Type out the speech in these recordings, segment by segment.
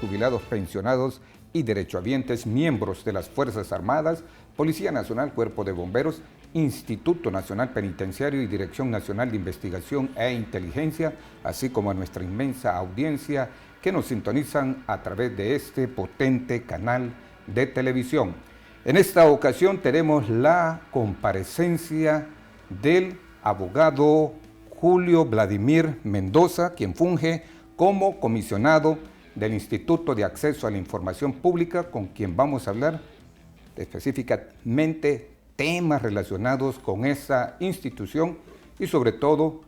jubilados, pensionados y derechohabientes, miembros de las Fuerzas Armadas, Policía Nacional, Cuerpo de Bomberos, Instituto Nacional Penitenciario y Dirección Nacional de Investigación e Inteligencia, así como a nuestra inmensa audiencia que nos sintonizan a través de este potente canal de televisión. En esta ocasión tenemos la comparecencia del abogado Julio Vladimir Mendoza, quien funge como comisionado del Instituto de Acceso a la Información Pública, con quien vamos a hablar específicamente temas relacionados con esa institución y sobre todo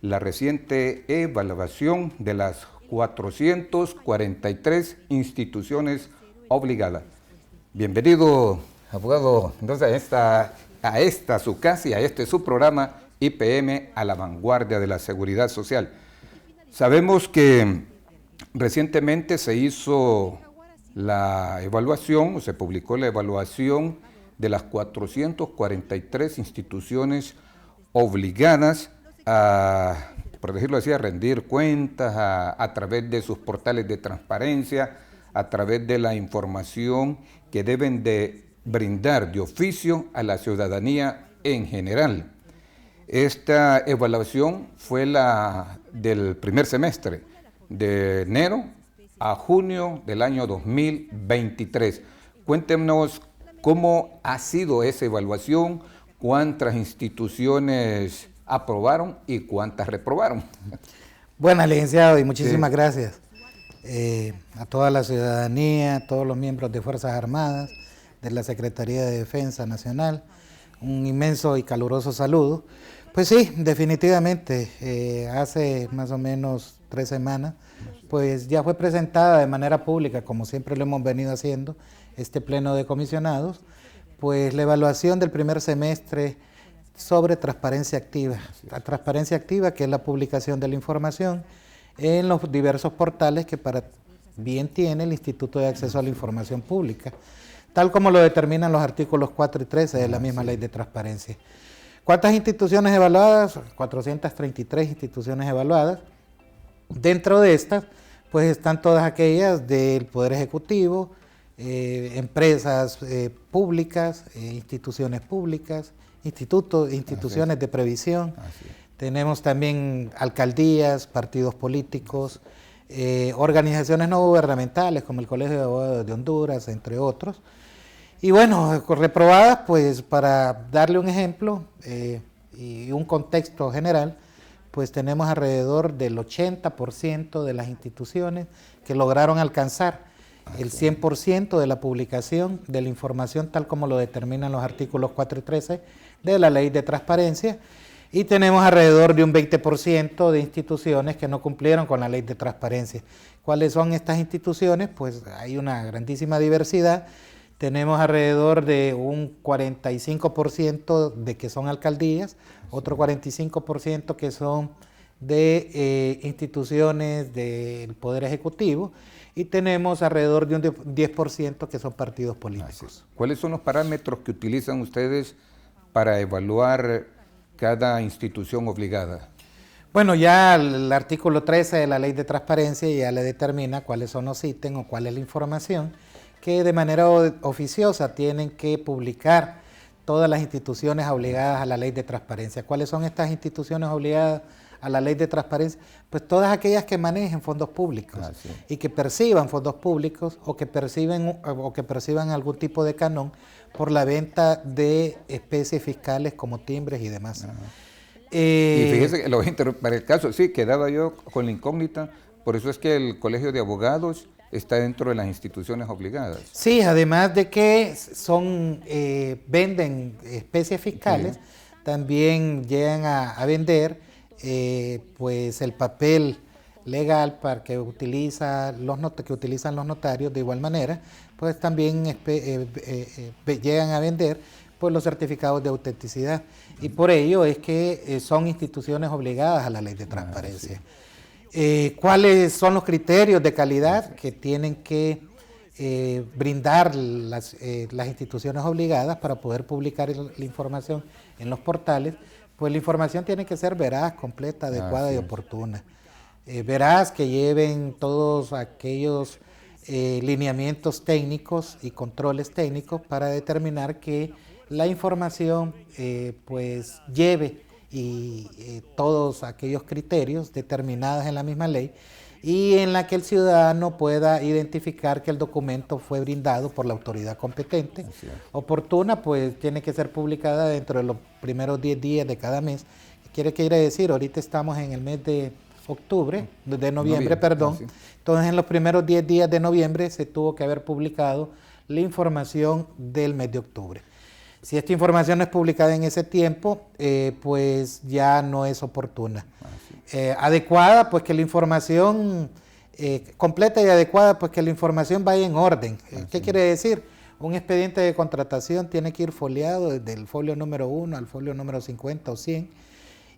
la reciente evaluación de las 443 instituciones obligadas. Bienvenido, abogado, entonces a esta su casa y a este su programa IPM a la vanguardia de la seguridad social. Sabemos que recientemente se hizo la evaluación, o se publicó la evaluación de las 443 instituciones obligadas a, por decirlo así, a rendir cuentas a través de sus portales de transparencia, a través de la información que deben de brindar de oficio a la ciudadanía en general. Esta evaluación fue la del primer semestre, de enero a junio del año 2023. Cuéntenos cómo ha sido esa evaluación, cuántas instituciones aprobaron y cuántas reprobaron. Buenas, licenciado, y muchísimas gracias a toda la ciudadanía, a todos los miembros de Fuerzas Armadas, de la Secretaría de Defensa Nacional. Un inmenso y caluroso saludo. Pues sí, definitivamente, hace más o menos 3 semanas, pues ya fue presentada de manera pública, como siempre lo hemos venido haciendo, este pleno de comisionados, pues la evaluación del primer semestre sobre transparencia activa. La transparencia activa, que es la publicación de la información en los diversos portales que para bien tiene el Instituto de Acceso a la Información Pública, tal como lo determinan los artículos 4 y 13 de la misma Ley de Transparencia. ¿Cuántas instituciones evaluadas? 433 instituciones evaluadas. Dentro de estas, pues están todas aquellas del Poder Ejecutivo, empresas públicas, instituciones públicas, instituciones de previsión. Tenemos también alcaldías, partidos políticos, organizaciones no gubernamentales como el Colegio de Abogados de Honduras, entre otros. Y bueno, reprobadas, pues para darle un ejemplo y un contexto general, pues tenemos alrededor del 80% de las instituciones que lograron alcanzar el 100% de la publicación de la información tal como lo determinan los artículos 4 y 13 de la Ley de Transparencia, y tenemos alrededor de un 20% de instituciones que no cumplieron con la Ley de Transparencia. ¿Cuáles son estas instituciones? Pues hay una grandísima diversidad. Tenemos alrededor de un 45% de que son alcaldías, otro 45% que son de instituciones del Poder Ejecutivo, y tenemos alrededor de un 10% que son partidos políticos. ¿Cuáles son los parámetros que utilizan ustedes para evaluar cada institución obligada? Bueno, ya el artículo 13 de la Ley de Transparencia ya le determina cuáles son los ítems o cuál es la información que de manera oficiosa tienen que publicar todas las instituciones obligadas a la Ley de Transparencia. ¿Cuáles son estas instituciones obligadas a la Ley de Transparencia? Pues todas aquellas que manejen fondos públicos y que perciban fondos públicos o que perciban algún tipo de canon por la venta de especies fiscales como timbres y demás. Y fíjese que lo voy a interrumpir, para el caso, sí, quedaba yo con la incógnita, por eso es que el Colegio de Abogados está dentro de las instituciones obligadas. Sí, además de que venden especies fiscales, también llegan a vender pues el papel legal para que utilizan los notarios de igual manera, pues también llegan a vender pues los certificados de autenticidad, y por ello es que son instituciones obligadas a la Ley de Transparencia. ¿Cuáles son los criterios de calidad que tienen que brindar las instituciones obligadas para poder publicar la información en los portales? Pues la información tiene que ser veraz, completa, adecuada y oportuna. Veraz, que lleven todos aquellos lineamientos técnicos y controles técnicos para determinar que la información pues lleve todos aquellos criterios determinados en la misma ley y en la que el ciudadano pueda identificar que el documento fue brindado por la autoridad competente, oportuna, pues tiene que ser publicada dentro de los primeros 10 días de cada mes. ¿Qué quiere decir? Ahorita estamos en el mes de noviembre, perdón. Entonces, en los primeros 10 días de noviembre se tuvo que haber publicado la información del mes de octubre. Si esta información no es publicada en ese tiempo, pues ya no es oportuna. Adecuada, pues que la información completa y adecuada, pues que la información vaya en orden. ¿Qué quiere decir? Un expediente de contratación tiene que ir foliado desde el folio número 1 al folio número 50 o 100.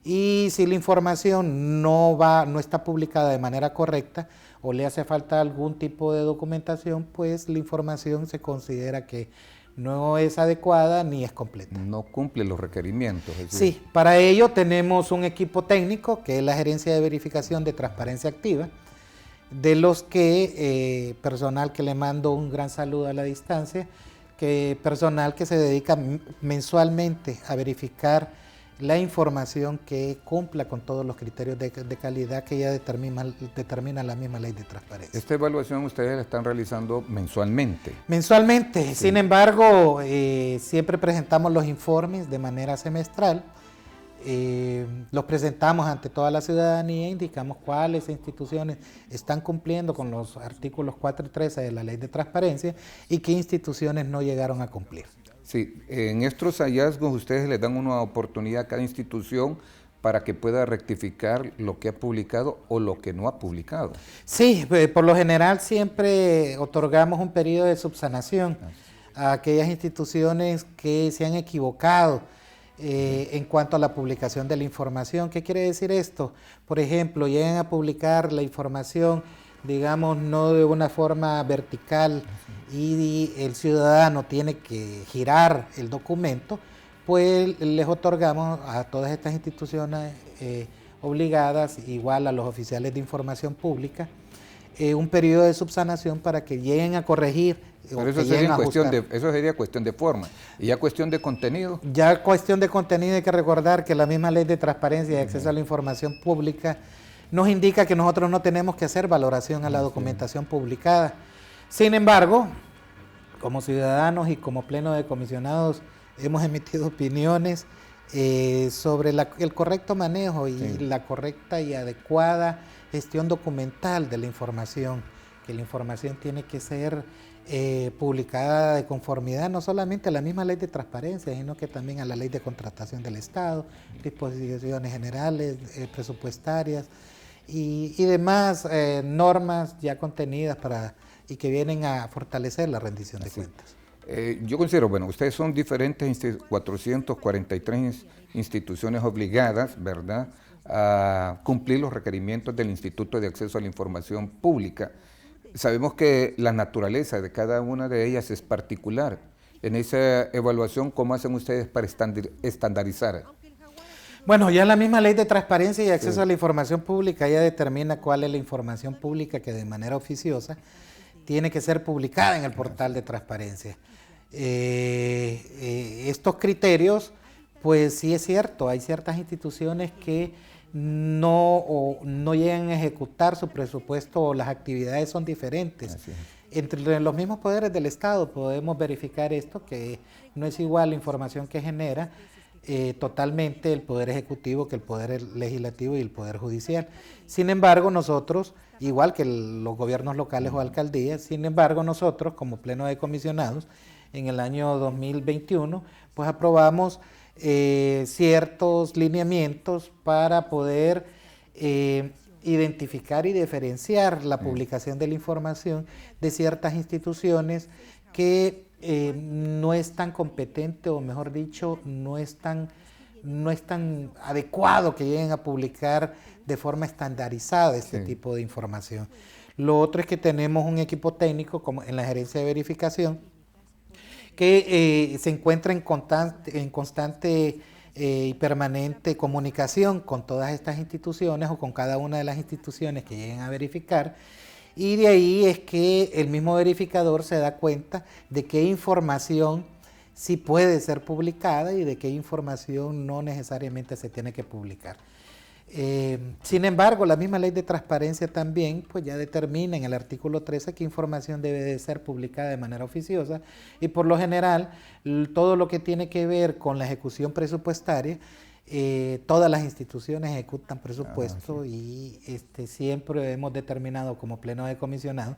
Y si la información no está publicada de manera correcta o le hace falta algún tipo de documentación, pues la información se considera que no es adecuada ni es completa. No cumple los requerimientos. Sí, para ello tenemos un equipo técnico que es la Gerencia de Verificación de Transparencia Activa, de los que personal que le mando un gran saludo a la distancia, que personal que se dedica mensualmente a verificar la información que cumpla con todos los criterios de calidad que ya determina la misma ley de transparencia. Esta evaluación ustedes la están realizando mensualmente. Mensualmente, sí. Sin embargo, siempre presentamos los informes de manera semestral, los presentamos ante toda la ciudadanía, indicamos cuáles instituciones están cumpliendo con los artículos 4 y 13 de la ley de transparencia y qué instituciones no llegaron a cumplir. Sí, en estos hallazgos ustedes les dan una oportunidad a cada institución para que pueda rectificar lo que ha publicado o lo que no ha publicado. Sí, por lo general siempre otorgamos un periodo de subsanación a aquellas instituciones que se han equivocado en cuanto a la publicación de la información. ¿Qué quiere decir esto? Por ejemplo, llegan a publicar la información, digamos, no de una forma vertical y el ciudadano tiene que girar el documento, pues les otorgamos a todas estas instituciones obligadas, igual a los oficiales de información pública, un periodo de subsanación para que lleguen a corregir. Pero eso sería cuestión de forma. ¿Y ya cuestión de contenido? Ya cuestión de contenido hay que recordar que la misma ley de transparencia y acceso a la información pública nos indica que nosotros no tenemos que hacer valoración a la documentación publicada. Sin embargo, como ciudadanos y como pleno de comisionados hemos emitido opiniones sobre el correcto manejo y la correcta y adecuada gestión documental de la información, que la información tiene que ser publicada de conformidad no solamente a la misma ley de transparencia, sino que también a la ley de contratación del Estado, disposiciones generales, presupuestarias y demás normas ya contenidas y que vienen a fortalecer la rendición de cuentas. Yo considero, bueno, ustedes son diferentes 443 instituciones obligadas, ¿verdad?, a cumplir los requerimientos del Instituto de Acceso a la Información Pública. Sabemos que la naturaleza de cada una de ellas es particular. En esa evaluación, ¿cómo hacen ustedes para estandarizar? Bueno, ya la misma ley de transparencia y acceso a la información pública ya determina cuál es la información pública que de manera oficiosa tiene que ser publicada en el portal de transparencia. Estos criterios, pues sí es cierto, hay ciertas instituciones que no llegan a ejecutar su presupuesto o las actividades son diferentes. Entre los mismos poderes del Estado podemos verificar esto, que no es igual la información que genera totalmente el Poder Ejecutivo que el Poder Legislativo y el Poder Judicial. Sin embargo, nosotros, igual que los gobiernos locales o alcaldías, sin embargo, nosotros como Pleno de Comisionados, en el año 2021, pues aprobamos ciertos lineamientos para poder identificar y diferenciar la publicación de la información de ciertas instituciones que no es tan competente, o mejor dicho, no es tan adecuado que lleguen a publicar de forma estandarizada este tipo de información. Lo otro es que tenemos un equipo técnico como en la gerencia de verificación que se encuentra en constante y permanente comunicación con todas estas instituciones o con cada una de las instituciones que lleguen a verificar y de ahí es que el mismo verificador se da cuenta de qué información sí puede ser publicada y de qué información no necesariamente se tiene que publicar. Sin embargo, la misma ley de transparencia también pues ya determina en el artículo 13 qué información debe de ser publicada de manera oficiosa, y por lo general todo lo que tiene que ver con la ejecución presupuestaria, todas las instituciones ejecutan presupuesto, y siempre hemos determinado como pleno de comisionados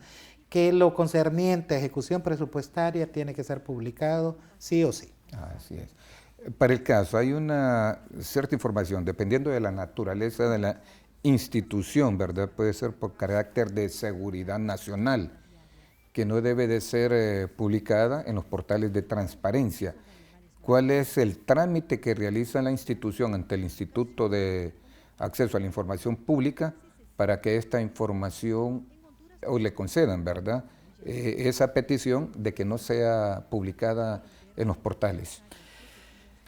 que lo concerniente a ejecución presupuestaria tiene que ser publicado sí o sí. Así es. Para el caso, hay una cierta información, dependiendo de la naturaleza de la institución, ¿verdad? Puede ser por carácter de seguridad nacional, que no debe de ser publicada en los portales de transparencia. ¿Cuál es el trámite que realiza la institución ante el Instituto de Acceso a la Información Pública para que esta información, o le concedan, ¿verdad?, esa petición de que no sea publicada en los portales?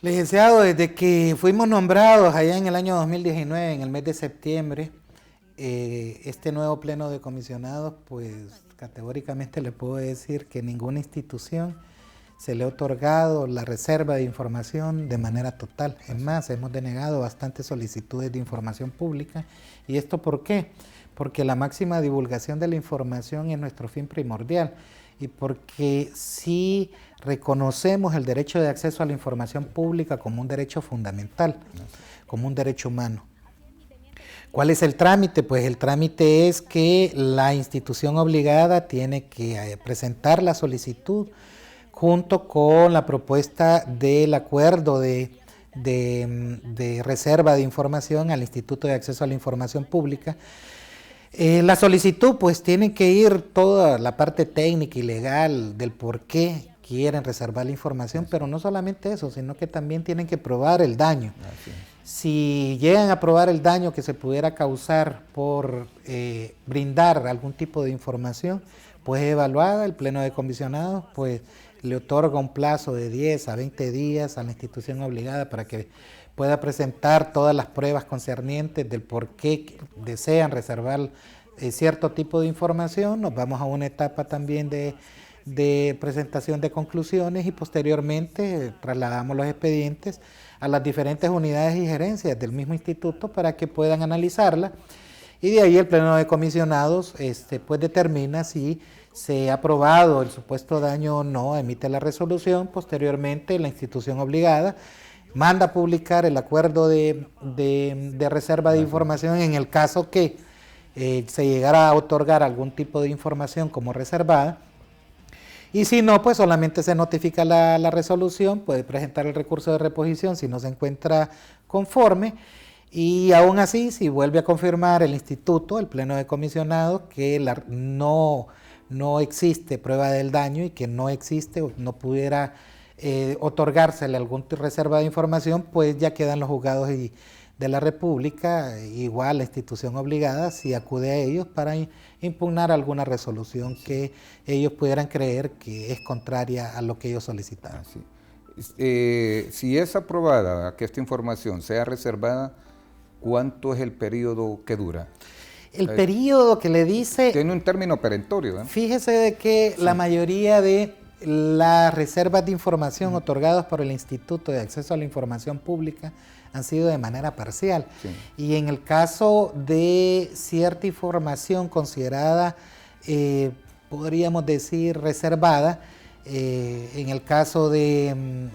Licenciado, desde que fuimos nombrados allá en el año 2019, en el mes de septiembre, este nuevo pleno de comisionados, pues categóricamente le puedo decir que ninguna institución se le ha otorgado la reserva de información de manera total. Es más, hemos denegado bastantes solicitudes de información pública. ¿Y esto por qué? Porque la máxima divulgación de la información es nuestro fin primordial, y porque sí reconocemos el derecho de acceso a la información pública como un derecho fundamental, como un derecho humano. ¿Cuál es el trámite? Pues el trámite es que la institución obligada tiene que presentar la solicitud junto con la propuesta del acuerdo de reserva de información al Instituto de Acceso a la Información Pública. La solicitud pues tiene que ir toda la parte técnica y legal del por qué quieren reservar la información, pero no solamente eso, sino que también tienen que probar el daño. Si llegan a probar el daño que se pudiera causar por brindar algún tipo de información, pues evaluada, el Pleno de Comisionados pues le otorga un plazo de 10 a 20 días a la institución obligada para que pueda presentar todas las pruebas concernientes del por qué desean reservar cierto tipo de información. Nos vamos a una etapa también de presentación de conclusiones, y posteriormente trasladamos los expedientes a las diferentes unidades y gerencias del mismo instituto para que puedan analizarla, y de ahí el Pleno de Comisionados pues determina si se ha aprobado el supuesto daño o no, emite la resolución. Posteriormente la institución obligada manda a publicar el acuerdo de reserva de información en el caso que se llegara a otorgar algún tipo de información como reservada, y si no, pues solamente se notifica la resolución, puede presentar el recurso de reposición si no se encuentra conforme, y aún así, si vuelve a confirmar el instituto, el Pleno de Comisionados, que no existe prueba del daño y que no existe o no pudiera otorgársele alguna reserva de información, pues ya quedan los juzgados de la República, igual la institución obligada, si acude a ellos para impugnar alguna resolución que ellos pudieran creer que es contraria a lo que ellos solicitaron. Si es aprobada que esta información sea reservada, ¿cuánto es el periodo que dura? El periodo que le dice... Tiene un término perentorio, ¿eh? Fíjese de que la mayoría de las reservas de información otorgadas por el Instituto de Acceso a la Información Pública han sido de manera parcial. Y en el caso de cierta información considerada, podríamos decir, reservada, en el caso de,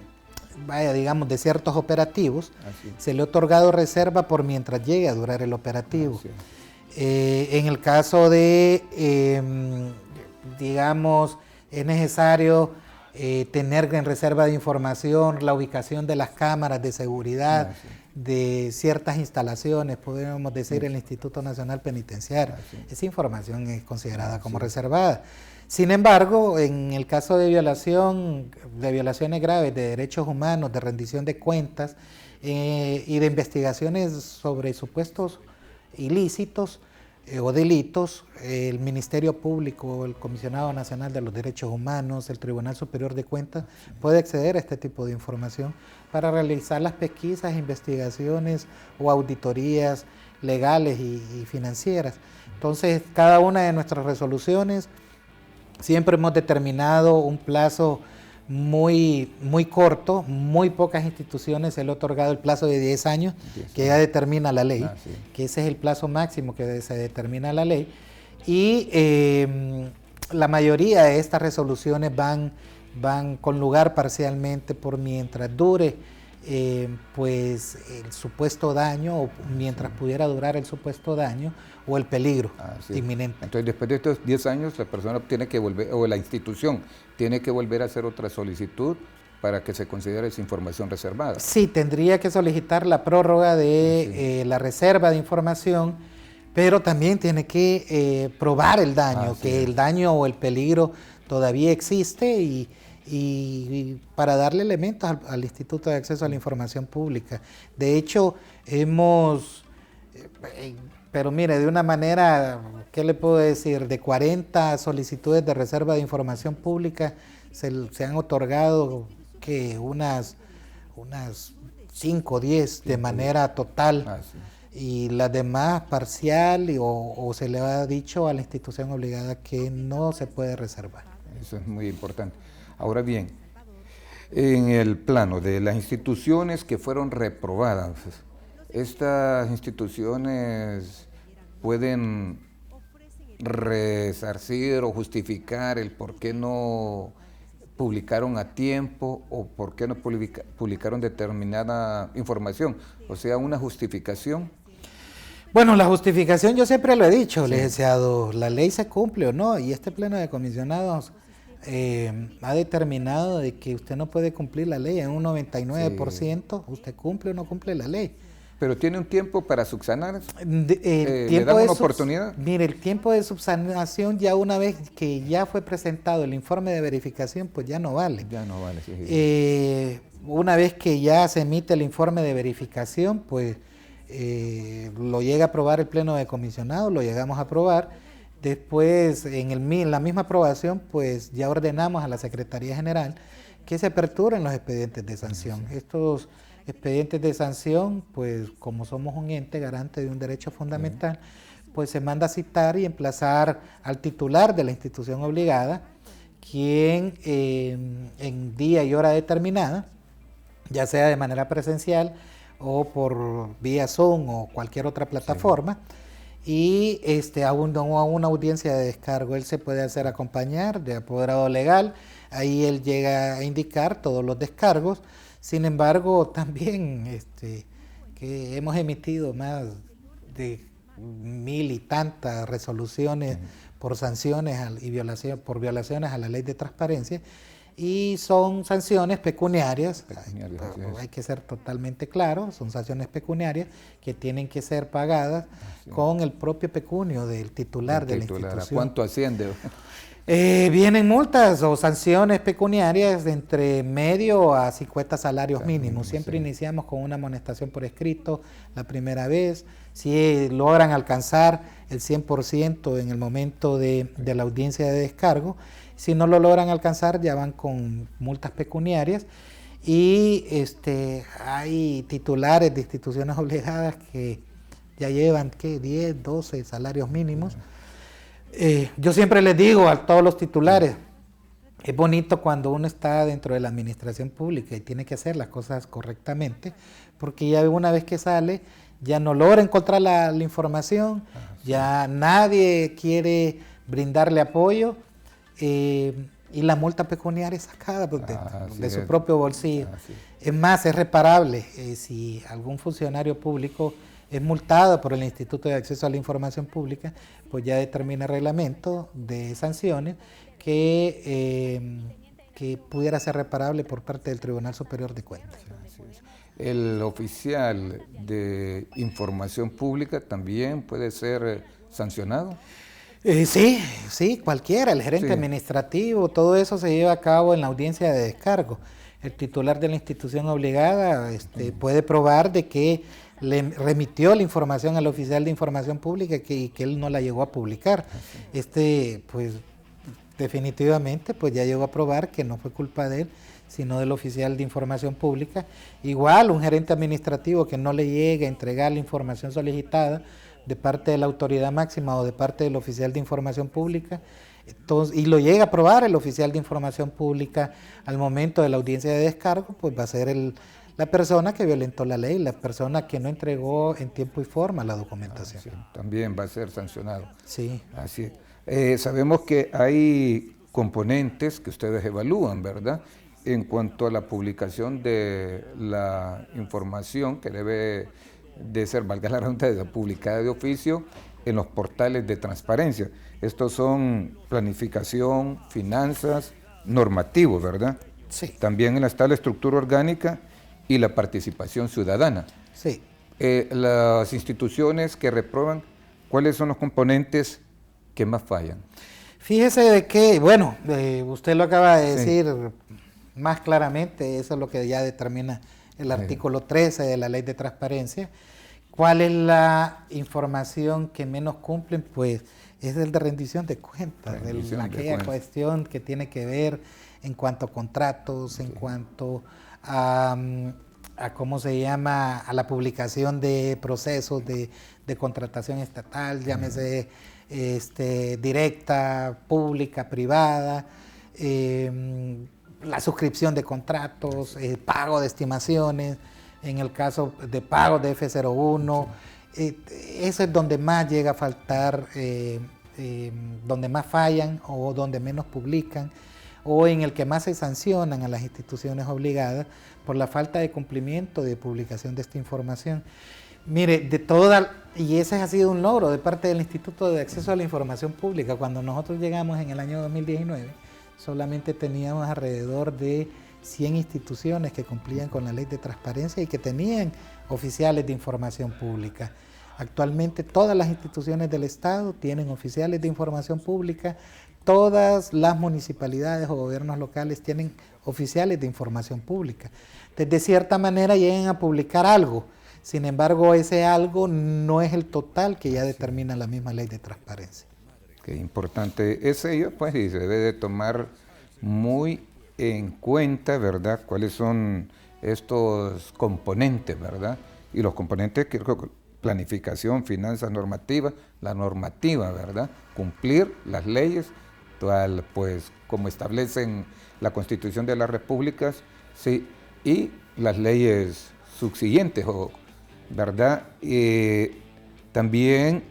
digamos, de ciertos operativos, se le ha otorgado reserva por mientras llegue a durar el operativo. En el caso de, digamos, es necesario tener en reserva de información la ubicación de las cámaras de seguridad de ciertas instalaciones, podríamos decir el Instituto Nacional Penitenciario. Esa información es considerada como reservada. Sin embargo, en el caso de violaciones graves de derechos humanos, de rendición de cuentas y de investigaciones sobre supuestos ilícitos o delitos, el Ministerio Público, el Comisionado Nacional de los Derechos Humanos, el Tribunal Superior de Cuentas puede acceder a este tipo de información para realizar las pesquisas, investigaciones o auditorías legales y financieras. Entonces, cada una de nuestras resoluciones siempre hemos determinado un plazo muy corto, muy pocas instituciones se le ha otorgado el plazo de 10 años, que ya determina la ley, que ese es el plazo máximo que se determina la ley, y la mayoría de estas resoluciones van con lugar parcialmente por mientras dure pues el supuesto daño, o mientras pudiera durar el supuesto daño o el peligro inminente. Entonces, después de estos 10 años, la persona tiene que volver, o la institución tiene que volver a hacer otra solicitud para que se considere esa información reservada. Sí, tendría que solicitar la prórroga de la reserva de información, pero también tiene que probar el daño, el daño o el peligro todavía existe, y para darle elementos al Instituto de Acceso a la Información Pública. De hecho, pero mire, de una manera, ¿qué le puedo decir? De 40 solicitudes de reserva de información pública, se han otorgado que unas 5 o 10 de manera total, y las demás parcial, o se le ha dicho a la institución obligada que no se puede reservar. Eso es muy importante. Ahora bien, en el plano de las instituciones que fueron reprobadas, ¿estas instituciones pueden resarcir o justificar el por qué no publicaron a tiempo o por qué no publicaron determinada información? O sea, una justificación. Bueno, la justificación yo siempre lo he dicho, licenciado, la ley se cumple o no, y este pleno de comisionados ha determinado de que usted no puede cumplir la ley en un 99%, usted cumple o no cumple la ley. ¿Pero tiene un tiempo para subsanar? ¿Le dan una oportunidad? Mire, el tiempo de subsanación, ya una vez que ya fue presentado el informe de verificación, pues ya no vale. Ya no vale, una vez que ya se emite el informe de verificación, pues lo llega a aprobar el pleno de comisionados, lo llegamos a aprobar. Después, en la misma aprobación, pues ya ordenamos a la Secretaría General que se aperturen los expedientes de sanción. Estos expedientes de sanción, pues como somos un ente garante de un derecho fundamental, pues se manda a citar y emplazar al titular de la institución obligada, quien en día y hora determinada, ya sea de manera presencial o por vía Zoom o cualquier otra plataforma, y a una audiencia de descargo. Él se puede hacer acompañar de apoderado legal, ahí él llega a indicar todos los descargos. Sin embargo, también que hemos emitido más de 1000 y tantas resoluciones por sanciones por violaciones a la ley de transparencia, y son sanciones pecuniarias, hay que ser totalmente claros, son sanciones pecuniarias que tienen que ser pagadas con el propio pecunio del titular de la institución. ¿A cuánto asciende? Vienen multas o sanciones pecuniarias de entre medio a 50 salarios mínimos. Siempre iniciamos con una amonestación por escrito la primera vez. Si logran alcanzar el 100% en el momento de la audiencia de descargo, si no lo logran alcanzar, ya van con multas pecuniarias. Y hay titulares de instituciones obligadas que ya llevan 10, 12 salarios mínimos. Yo siempre les digo a todos los titulares, es bonito cuando uno está dentro de la administración pública y tiene que hacer las cosas correctamente, porque ya una vez que sale, ya no logra encontrar la información, ya nadie quiere brindarle apoyo, y la multa pecuniaria es sacada de su propio bolsillo. Es más, es reparable si algún funcionario público es multado por el Instituto de Acceso a la Información Pública, pues ya determina el reglamento de sanciones que pudiera ser reparable por parte del Tribunal Superior de Cuentas. ¿El oficial de información pública también puede ser sancionado? Sí, cualquiera, el gerente administrativo, todo eso se lleva a cabo en la audiencia de descargo. El titular de la institución obligada puede probar de que le remitió la información al oficial de información pública y que él no la llegó a publicar. Pues definitivamente, pues ya llegó a probar que no fue culpa de él, sino del oficial de información pública. Igual un gerente administrativo que no le llegue a entregar la información solicitada de parte de la autoridad máxima o de parte del oficial de información pública, entonces, y lo llega a probar el oficial de información pública al momento de la audiencia de descargo, pues va a ser la persona que violentó la ley, la persona que no entregó en tiempo y forma la documentación. Sí, también va a ser sancionado. Sí. Así es. Sabemos que hay componentes que ustedes evalúan, ¿verdad? En cuanto a la publicación de la información que debe de ser, valga la redundancia, publicada de oficio en los portales de transparencia. Estos son planificación, finanzas, normativos, ¿verdad? Sí. También está la estructura orgánica y la participación ciudadana. Sí. Las instituciones que reprueban, ¿cuáles son los componentes que más fallan? Fíjese de que, bueno, usted lo acaba de decir más claramente, eso es lo que ya determina el artículo 13 de la Ley de Transparencia. ¿Cuál es la información que menos cumplen? Pues es el de rendición de cuentas, aquella cuestión que tiene que ver en cuanto a contratos, en cuanto a cómo se llama, a la publicación de procesos de contratación estatal, llámese directa, pública, privada, la suscripción de contratos, pago de estimaciones, en el caso de pago de F01, eso es donde más llega a faltar, donde más fallan o donde menos publican, o en el que más se sancionan a las instituciones obligadas por la falta de cumplimiento de publicación de esta información. Mire, y ese ha sido un logro de parte del Instituto de Acceso a la Información Pública. Cuando nosotros llegamos en el año 2019, solamente teníamos alrededor de 100 instituciones que cumplían con la Ley de Transparencia y que tenían oficiales de información pública. Actualmente todas las instituciones del Estado tienen oficiales de información pública, todas las municipalidades o gobiernos locales tienen oficiales de información pública. De cierta manera llegan a publicar algo, sin embargo ese algo no es el total que ya determina la misma Ley de Transparencia. Qué importante es ello, pues, y se debe de tomar muy en cuenta, ¿verdad?, cuáles son estos componentes, ¿verdad? Y los componentes, creo que planificación, finanzas, normativa, la normativa, ¿verdad? Cumplir las leyes, pues, como establecen la Constitución de las Repúblicas, sí, y las leyes subsiguientes, ¿verdad? También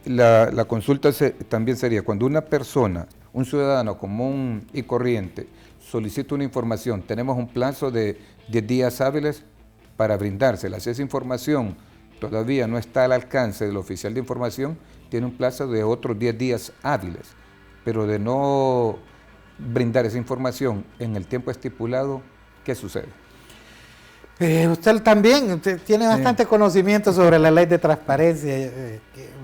la consulta también sería cuando una persona, un ciudadano común y corriente, solicita una información, tenemos un plazo de 10 días hábiles para brindársela. Si esa información todavía no está al alcance del oficial de información, tiene un plazo de otros 10 días hábiles, pero de no brindar esa información en el tiempo estipulado, ¿qué sucede? Usted también tiene bastante conocimiento sobre la Ley de Transparencia,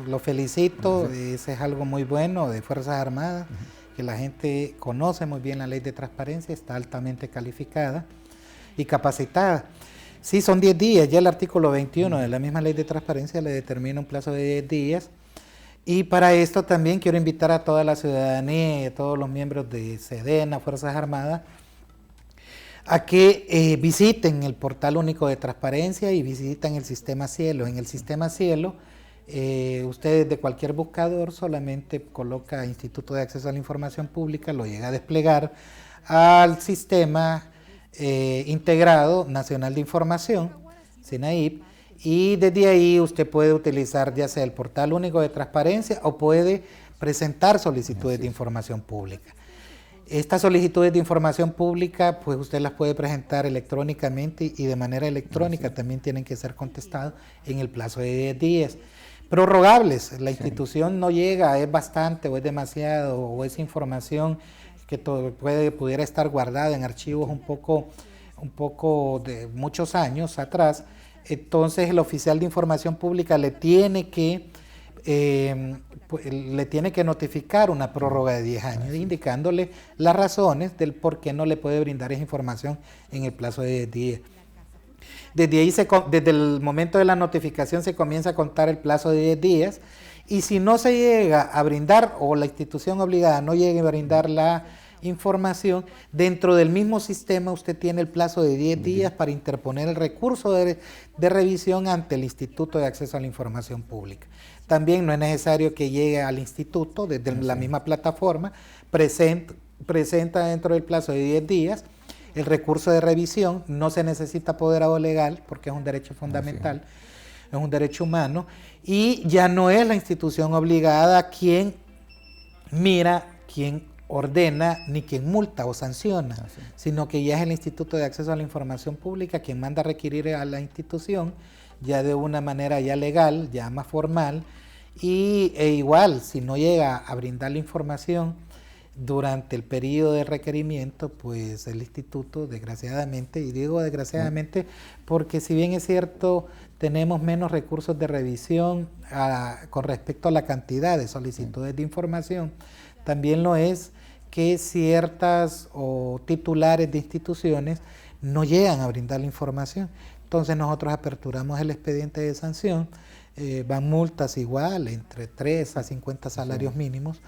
lo felicito, ese es algo muy bueno de Fuerzas Armadas, que la gente conoce muy bien la Ley de Transparencia, está altamente calificada y capacitada. Sí, son 10 días, ya el artículo 21 de la misma Ley de Transparencia le determina un plazo de 10 días, y para esto también quiero invitar a toda la ciudadanía y a todos los miembros de SEDENA, Fuerzas Armadas, a que visiten el portal único de transparencia y visiten el sistema Cielo. En el sistema Cielo, ustedes de cualquier buscador solamente coloca Instituto de Acceso a la Información Pública, lo llega a desplegar al sistema integrado nacional de información, SINAIP, y desde ahí usted puede utilizar ya sea el portal único de transparencia o puede presentar solicitudes de información pública. Estas solicitudes de información pública, pues usted las puede presentar electrónicamente y de manera electrónica también tienen que ser contestados en el plazo de 10 días. Prorrogables, la institución no llega, es bastante o es demasiado o es información que pudiera estar guardada en archivos un poco de muchos años atrás, entonces el oficial de información pública le tiene que notificar una prórroga de 10 años, indicándole las razones del por qué no le puede brindar esa información en el plazo de 10 días. Desde ahí, desde el momento de la notificación se comienza a contar el plazo de 10 días Y si no se llega a brindar, o la institución obligada no llega a brindar la información, dentro del mismo sistema usted tiene el plazo de 10 días para interponer el recurso de revisión ante el Instituto de Acceso a la Información Pública. También no es necesario que llegue al instituto desde la misma plataforma, presenta dentro del plazo de 10 días el recurso de revisión, no se necesita apoderado legal porque es un derecho fundamental, es un derecho humano, y ya no es la institución obligada quien mira, quien ordena, ni quien multa o sanciona, sino que ya es el Instituto de Acceso a la Información Pública quien manda a requerir a la institución ya de una manera ya legal, ya más formal, e igual, si no llega a brindar la información durante el periodo de requerimiento, pues el instituto, desgraciadamente, y digo desgraciadamente porque si bien es cierto, tenemos menos recursos de revisión con respecto a la cantidad de solicitudes de información, también lo es que ciertas o titulares de instituciones no llegan a brindar la información. Entonces nosotros aperturamos el expediente de sanción, van multas igual, entre 3 a 50 salarios mínimos,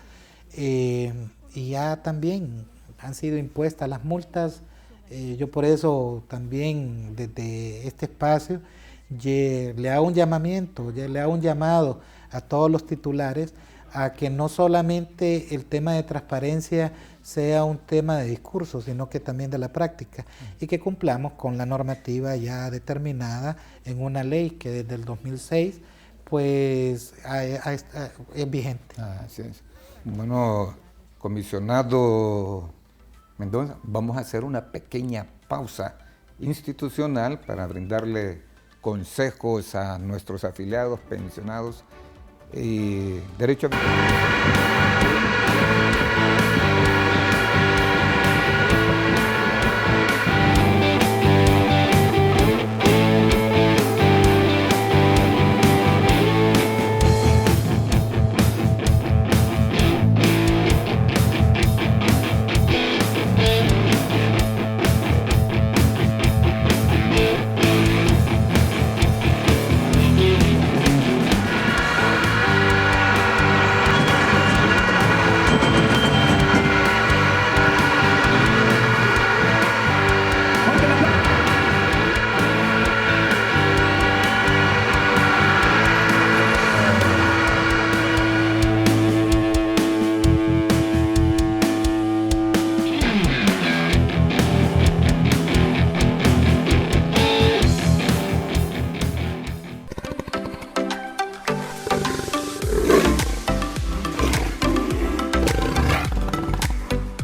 y ya también han sido impuestas las multas. Yo por eso también desde este espacio le hago un llamamiento, le hago un llamado a todos los titulares a que no solamente el tema de transparencia sea un tema de discurso, sino que también de la práctica, y que cumplamos con la normativa ya determinada en una ley que desde el 2006 pues es vigente. Así es. Bueno, comisionado Mendoza, vamos a hacer una pequeña pausa institucional para brindarle consejos a nuestros afiliados, pensionados y derecho a...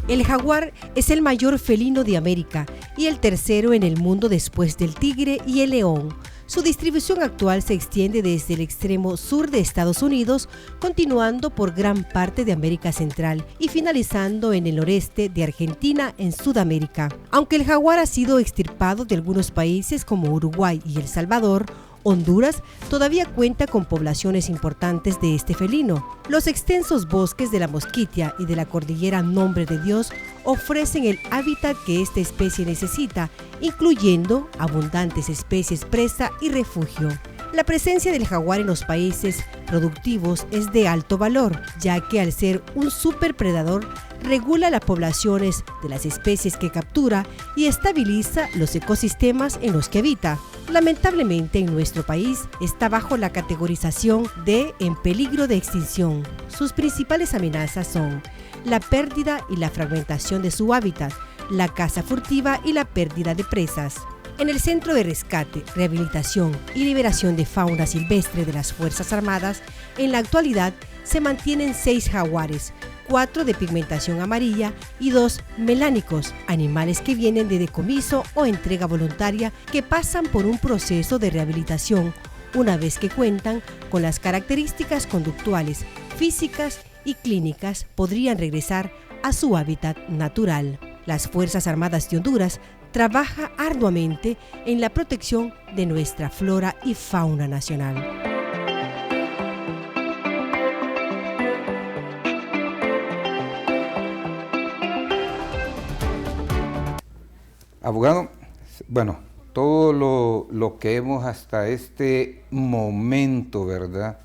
El jaguar es el mayor felino de América y el tercero en el mundo después del tigre y el león. Su distribución actual se extiende desde el extremo sur de Estados Unidos, continuando por gran parte de América Central y finalizando en el noreste de Argentina en Sudamérica. Aunque el jaguar ha sido extirpado de algunos países como Uruguay y El Salvador, Honduras todavía cuenta con poblaciones importantes de este felino. Los extensos bosques de la Mosquitia y de la cordillera Nombre de Dios ofrecen el hábitat que esta especie necesita, incluyendo abundantes especies presa y refugio. La presencia del jaguar en los países productivos es de alto valor, ya que al ser un superpredador regula las poblaciones de las especies que captura y estabiliza los ecosistemas en los que habita. Lamentablemente en nuestro país está bajo la categorización de en peligro de extinción. Sus principales amenazas son la pérdida y la fragmentación de su hábitat, la caza furtiva y la pérdida de presas. En el Centro de Rescate, Rehabilitación y Liberación de Fauna Silvestre de las Fuerzas Armadas, en la actualidad se mantienen 6 jaguares, 4 de pigmentación amarilla y 2 melánicos, animales que vienen de decomiso o entrega voluntaria que pasan por un proceso de rehabilitación una vez que cuentan con las características conductuales, físicas y clínicas, podrían regresar a su hábitat natural. Las Fuerzas Armadas de Honduras trabaja arduamente en la protección de nuestra flora y fauna nacional. Abogado, bueno, todo lo que hemos hasta este momento, ¿verdad?,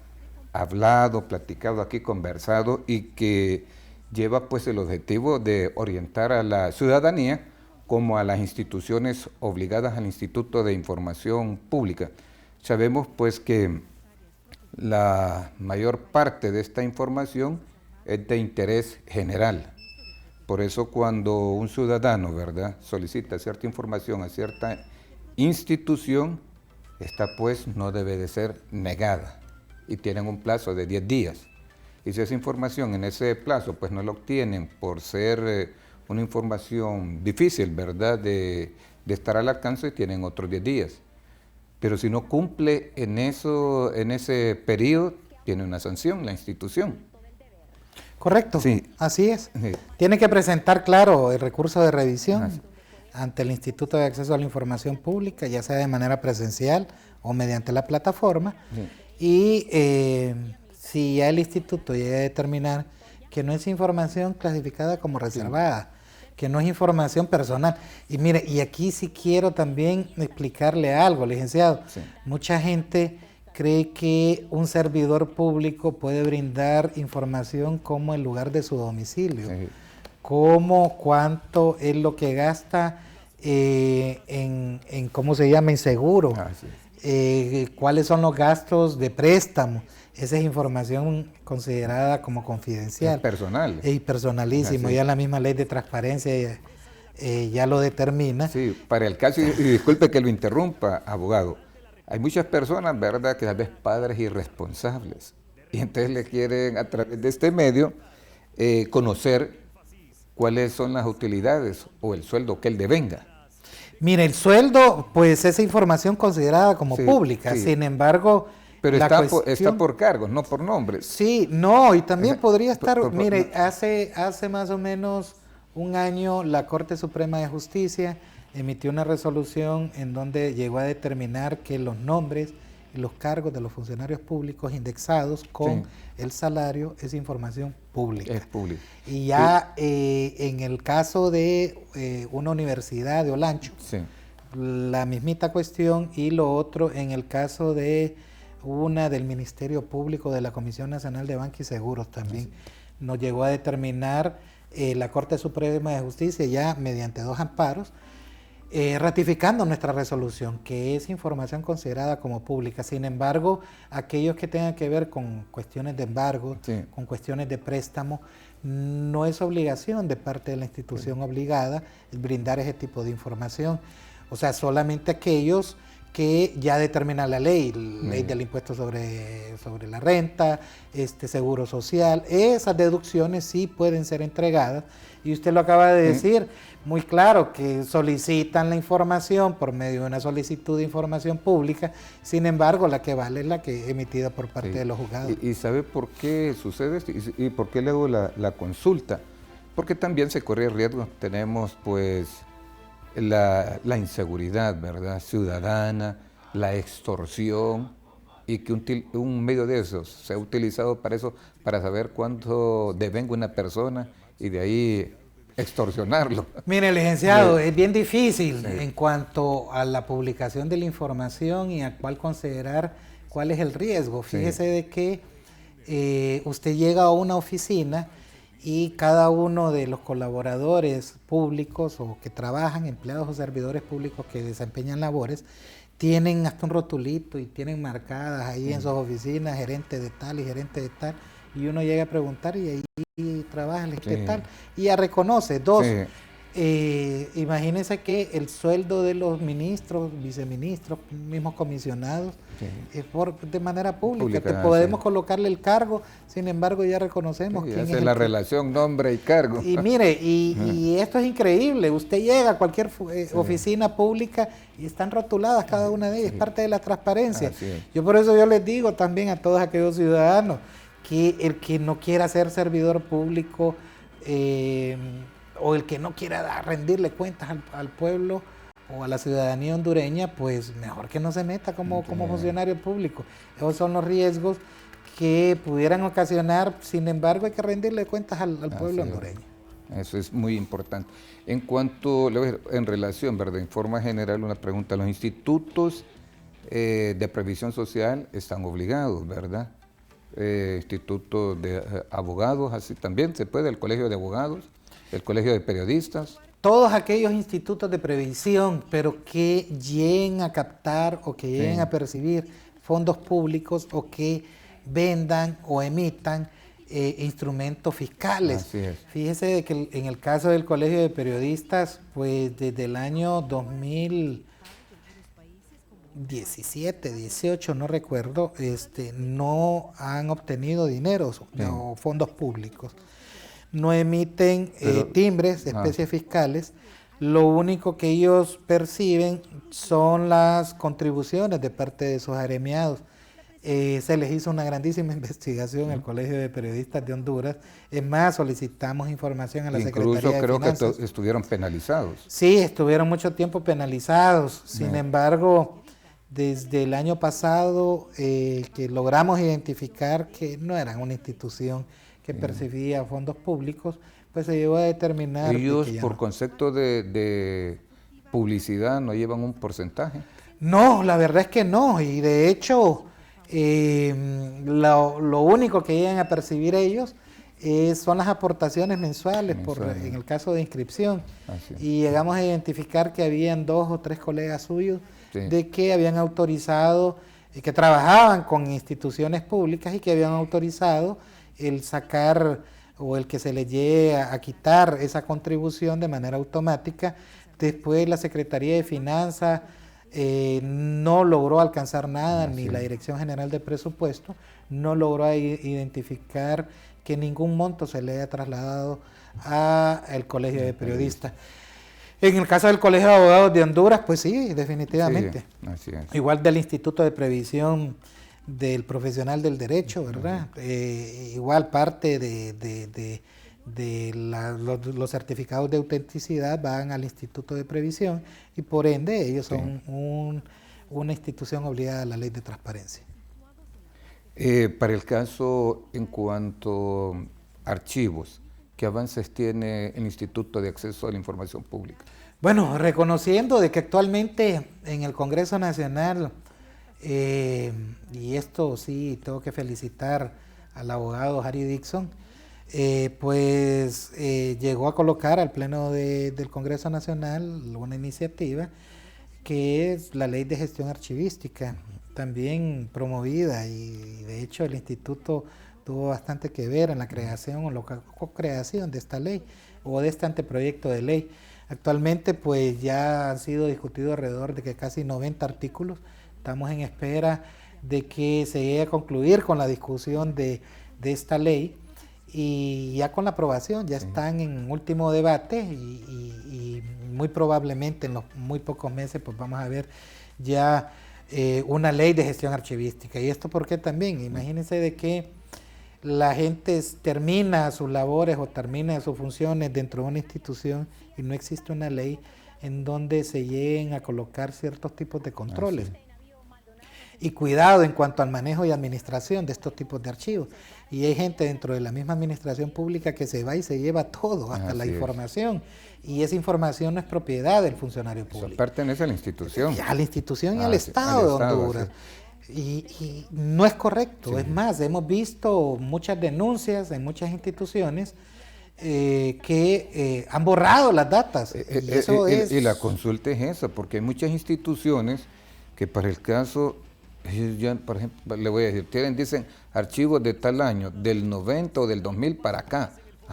hablado, platicado aquí, conversado y que lleva pues el objetivo de orientar a la ciudadanía como a las instituciones obligadas al Instituto de Información Pública. Sabemos pues que la mayor parte de esta información es de interés general. Por eso cuando un ciudadano, ¿verdad?, solicita cierta información a cierta institución, esta pues no debe de ser negada y tienen un plazo de 10 días. Y si esa información en ese plazo pues no la obtienen por ser una información difícil, ¿verdad?, de estar al alcance, tienen otros 10 días. Pero si no cumple en ese periodo, tiene una sanción la institución. Correcto, Sí. Así es. Sí. Tiene que presentar, claro, el recurso de revisión ante el Instituto de Acceso a la Información Pública, ya sea de manera presencial o mediante la plataforma. Sí. Y si ya el instituto llega a determinar que no es información clasificada como reservada, que no es información personal. Y mire, y aquí sí quiero también explicarle algo, licenciado. Sí. Mucha gente cree que un servidor público puede brindar información como el lugar de su domicilio, Sí. como cuánto es lo que gasta en ¿cómo se llama?, en seguro, Sí. cuáles son los gastos de préstamo. Esa es información considerada como confidencial. Es personal. Y personalísimo, Así. ya la misma ley de transparencia ya lo determina. Sí, para el caso, y disculpe que lo interrumpa, abogado, hay muchas personas, ¿verdad?, que tal vez padres irresponsables, y entonces le quieren a través de este medio conocer cuáles son las utilidades o el sueldo que él devenga. Mire, el sueldo, pues esa información considerada como Sí, pública, sí. sin embargo, Pero la está cuestión- por cargos, no por nombres. Sí, no, y también podría estar, por- mire, hace más o menos un año la Corte Suprema de Justicia emitió una resolución en donde llegó a determinar que los nombres y los cargos de los funcionarios públicos indexados con Sí. el salario es información pública. Es público. Y ya en el caso de una universidad de Olancho, Sí. la mismita cuestión, y lo otro en el caso de una del Ministerio Público de la Comisión Nacional de Banca y Seguros también. Nos llegó a determinar la Corte Suprema de Justicia ya mediante 2 amparos, ratificando nuestra resolución, que es información considerada como pública. Sin embargo, aquellos que tengan que ver con cuestiones de embargo, Sí. con cuestiones de préstamo, no es obligación de parte de la institución obligada brindar ese tipo de información. O sea, solamente aquellos que ya determina la ley del impuesto sobre la renta, seguro social, esas deducciones sí pueden ser entregadas. Y usted lo acaba de decir muy claro, que solicitan la información por medio de una solicitud de información pública, sin embargo la que vale es la que es emitida por parte Sí. de los juzgados. ¿Y sabe por qué sucede esto? ¿Y por qué le hago la consulta? Porque también se corre el riesgo, tenemos pues la inseguridad, ¿verdad?, ciudadana, la extorsión, y que un medio de esos sea utilizado para eso, para saber cuánto devenga una persona y de ahí extorsionarlo. Mire, licenciado, Sí. es bien difícil Sí. en cuanto a la publicación de la información y a cuál considerar cuál es el riesgo. Fíjese de que usted llega a una oficina y cada uno de los colaboradores públicos o que trabajan, empleados o servidores públicos que desempeñan labores, tienen hasta un rotulito y tienen marcadas ahí en sus oficinas gerente de tal y gerente de tal, y uno llega a preguntar y ahí trabaja el ¿qué tal? Y ya reconoce. 2, imagínense que el sueldo de los ministros, viceministros, mismos comisionados, es de manera pública. Podemos colocarle el cargo, sin embargo ya reconocemos quién esa es es la relación nombre y cargo. Y mire, y esto es increíble. Usted llega a cualquier oficina pública y están rotuladas cada una de ellas, es parte de la transparencia. Por eso yo les digo también a todos aquellos ciudadanos que el que no quiera ser servidor público o el que no quiera rendirle cuentas al pueblo o a la ciudadanía hondureña, pues mejor que no se meta como funcionario público. Esos son los riesgos que pudieran ocasionar, sin embargo hay que rendirle cuentas al pueblo hondureño. Eso es muy importante. En cuanto, en relación, ¿verdad?, en forma general, una pregunta, los institutos de previsión social están obligados, ¿verdad?, institutos de abogados, así también se puede, el colegio de abogados, el colegio de periodistas. Todos aquellos institutos de previsión, pero que lleguen a captar o que lleguen a percibir fondos públicos o que vendan o emitan instrumentos fiscales. Así es. Fíjese de que en el caso del Colegio de Periodistas, pues desde el año 2017, 18, no recuerdo, no han obtenido dineros o fondos públicos. No emiten timbres, especies fiscales. Lo único que ellos perciben son las contribuciones de parte de sus agremiados. Se les hizo una grandísima investigación al Colegio de Periodistas de Honduras. Es más, solicitamos información a la Secretaría de Finanzas. Incluso creo que estuvieron penalizados. Sí, estuvieron mucho tiempo penalizados. Sin embargo, desde el año pasado que logramos identificar que no eran una institución que percibía fondos públicos, pues se llegó a determinar... Ellos, por concepto de publicidad, no llevan un porcentaje. No, la verdad es que no, y de hecho, lo único que llegan a percibir ellos son las aportaciones mensuales, en el caso de inscripción. Y llegamos a identificar que habían 2 o 3 colegas suyos de que habían autorizado, que trabajaban con instituciones públicas y que habían autorizado el sacar o el que se le llegue a quitar esa contribución de manera automática. Después la Secretaría de Finanzas no logró alcanzar nada, ni la Dirección General de Presupuesto no logró identificar que ningún monto se le haya trasladado al Colegio de Periodistas. En el caso del Colegio de Abogados de Honduras, pues sí, definitivamente. Sí, así es. Igual del Instituto de Previsión del Profesional del Derecho, ¿verdad? Igual parte de los certificados de autenticidad van al Instituto de Previsión y por ende ellos son una institución obligada a la ley de transparencia. Para el caso en cuanto a archivos, ¿qué avances tiene el Instituto de Acceso a la Información Pública? Bueno, reconociendo de que actualmente en el Congreso Nacional, y esto sí tengo que felicitar al abogado Harry Dixon, llegó a colocar al Pleno del Congreso Nacional una iniciativa que es la Ley de Gestión Archivística, también promovida, y de hecho el Instituto tuvo bastante que ver en la creación o la co-creación de esta ley o de este anteproyecto de ley. Actualmente pues ya han sido discutidos alrededor de que casi 90 artículos. Estamos en espera de que se llegue a concluir con la discusión de esta ley y ya con la aprobación, ya están en último debate y muy probablemente en los muy pocos meses pues vamos a ver ya una ley de gestión archivística. Y esto porque también, imagínense de que la gente termina sus labores o termina sus funciones dentro de una institución y no existe una ley en donde se lleguen a colocar ciertos tipos de controles. Y cuidado en cuanto al manejo y administración de estos tipos de archivos. Y hay gente dentro de la misma administración pública que se va y se lleva todo, hasta la información. Y esa información no es propiedad del funcionario público. Eso pertenece a la institución. A la institución y al Estado de Honduras. Y no es correcto. Es más, hemos visto muchas denuncias en muchas instituciones que han borrado las datas. Y la consulta es esa, porque hay muchas instituciones que para el caso... Ellos ya, por ejemplo, le voy a decir, dicen archivos de tal año, del 90 o del 2000 para acá.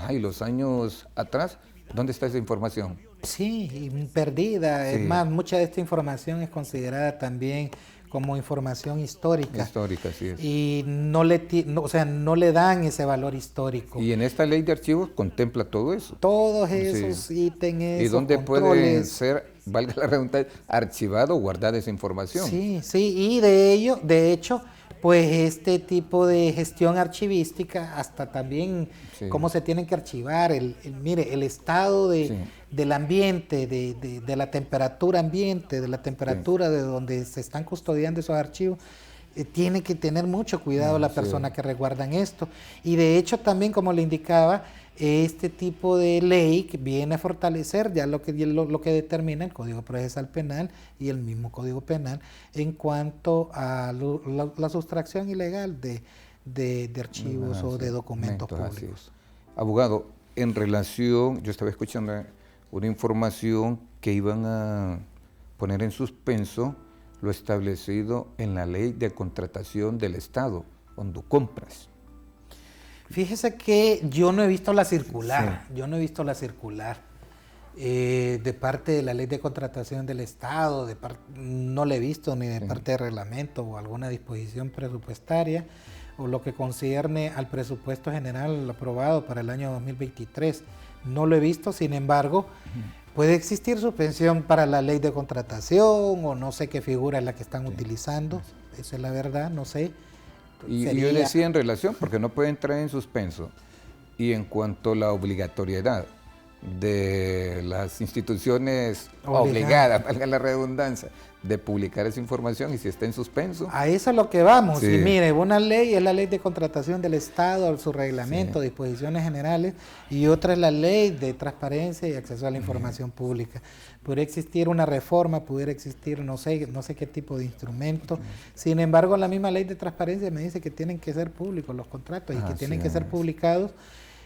Y los años atrás, ¿dónde está esa información? Sí, perdida. Sí. Es más, mucha de esta información es considerada también como información histórica. Histórica, sí es. Y no le dan ese valor histórico. Y en esta ley de archivos contempla todo eso. Todos esos ítems, ¿y dónde puede ser, valga la redundancia, archivado o guardada esa información? Sí, y de hecho, pues este tipo de gestión archivística, hasta también cómo se tienen que archivar, mire, el estado del ambiente, de la temperatura ambiente, de la temperatura de donde se están custodiando esos archivos, tiene que tener mucho cuidado la persona que resguardan esto. Y de hecho también, como le indicaba, este tipo de ley que viene a fortalecer ya lo que determina el Código Procesal Penal y el mismo Código Penal en cuanto a la sustracción ilegal de archivos o de documentos públicos. Abogado, en relación, yo estaba escuchando una información que iban a poner en suspenso lo establecido en la ley de contratación del Estado, cuando compras. Fíjese que yo no he visto la circular, Sí. yo no he visto la circular de parte de la ley de contratación del Estado, no la he visto ni de parte de reglamento o alguna disposición presupuestaria o lo que concierne al presupuesto general aprobado para el año 2023. No lo he visto, sin embargo, puede existir suspensión para la ley de contratación o no sé qué figura es la que están utilizando, esa es la verdad, no sé. Y yo decía en relación, porque no puede entrar en suspenso, y en cuanto a la obligatoriedad de las instituciones obligadas, valga la redundancia, de publicar esa información, y si está en suspenso. A eso es lo que vamos. Sí. Y mire, una ley es la ley de contratación del Estado, su reglamento, disposiciones generales, y otra es la ley de transparencia y acceso a la información pública. Pudiera existir una reforma, pudiera existir no sé qué tipo de instrumento. Sin embargo, la misma ley de transparencia me dice que tienen que ser públicos los contratos y que tienen que ser publicados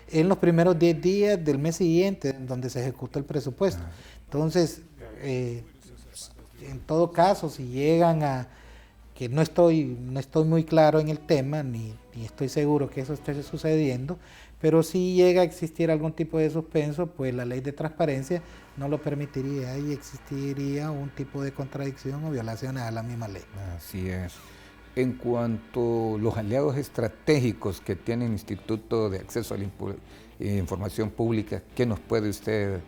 en los primeros 10 días del mes siguiente, en donde se ejecutó el presupuesto. Entonces, en todo caso, si llegan a que no estoy muy claro en el tema, ni estoy seguro que eso esté sucediendo, pero si llega a existir algún tipo de suspenso, pues la ley de transparencia no lo permitiría y existiría un tipo de contradicción o violaciones a la misma ley. Así es. En cuanto a los aliados estratégicos que tiene el Instituto de Acceso a la Información Pública, ¿qué nos puede usted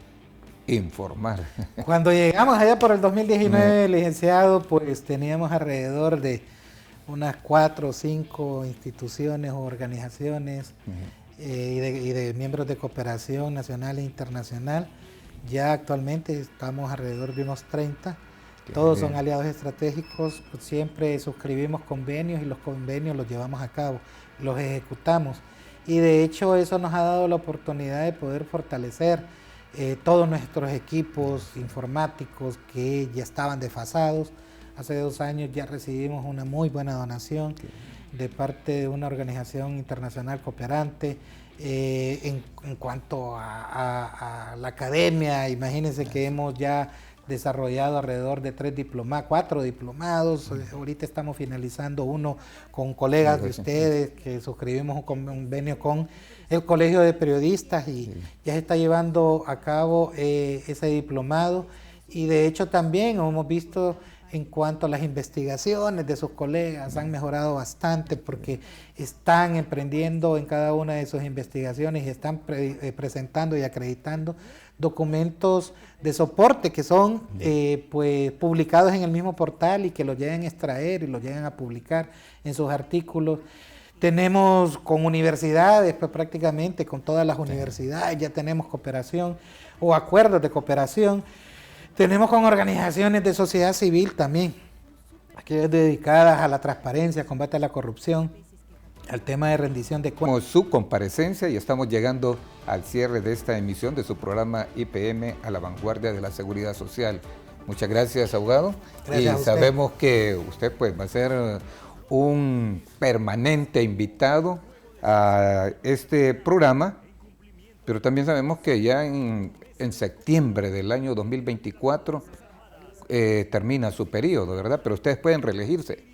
informar? Cuando llegamos allá por el 2019, licenciado, pues teníamos alrededor de unas 4 o 5 instituciones o organizaciones y de miembros de cooperación nacional e internacional. Ya actualmente estamos alrededor de unos 30. Todos son aliados estratégicos, siempre suscribimos convenios y los convenios los llevamos a cabo, los ejecutamos. Y de hecho eso nos ha dado la oportunidad de poder fortalecer todos nuestros equipos informáticos que ya estaban desfasados. Hace 2 años ya recibimos una muy buena donación de parte de una organización internacional cooperante. En cuanto a la academia, imagínense que hemos ya desarrollado alrededor de 4 diplomados. Ahorita estamos finalizando uno con colegas de ustedes que suscribimos un convenio con el Colegio de Periodistas y ya se está llevando a cabo ese diplomado. Y de hecho también hemos visto en cuanto a las investigaciones de sus colegas, han mejorado bastante porque están emprendiendo en cada una de sus investigaciones y están presentando y acreditando documentos de soporte que son pues publicados en el mismo portal y que los llegan a extraer y los llegan a publicar en sus artículos. Tenemos con universidades, pues prácticamente con todas las universidades ya tenemos cooperación o acuerdos de cooperación. Tenemos con organizaciones de sociedad civil también, aquellas dedicadas a la transparencia, combate a la corrupción, al tema de rendición de cuentas. Su comparecencia y estamos llegando al cierre de esta emisión de su programa IPM a la vanguardia de la seguridad social. Muchas gracias, abogado. Gracias y sabemos que usted pues va a ser un permanente invitado a este programa, pero también sabemos que ya en septiembre del año 2024 termina su periodo, ¿verdad? Pero ustedes pueden reelegirse.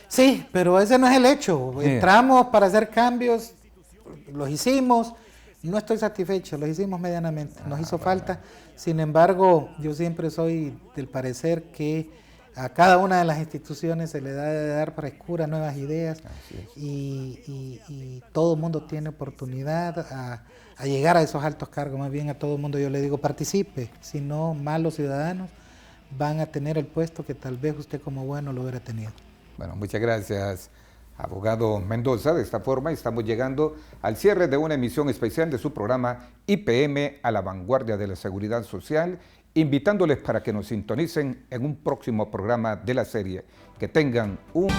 Sí, pero ese no es el hecho. Entramos para hacer cambios, los hicimos, no estoy satisfecho, los hicimos medianamente, nos hizo falta. Sin embargo, yo siempre soy del parecer que a cada una de las instituciones se le debe dar frescura, nuevas ideas y todo el mundo tiene oportunidad a llegar a esos altos cargos. Más bien a todo el mundo yo le digo participe, si no malos ciudadanos van a tener el puesto que tal vez usted como bueno lo hubiera tenido. Bueno, muchas gracias, abogado Mendoza. De esta forma estamos llegando al cierre de una emisión especial de su programa IPM a la vanguardia de la seguridad social, invitándoles para que nos sintonicen en un próximo programa de la serie. Que tengan un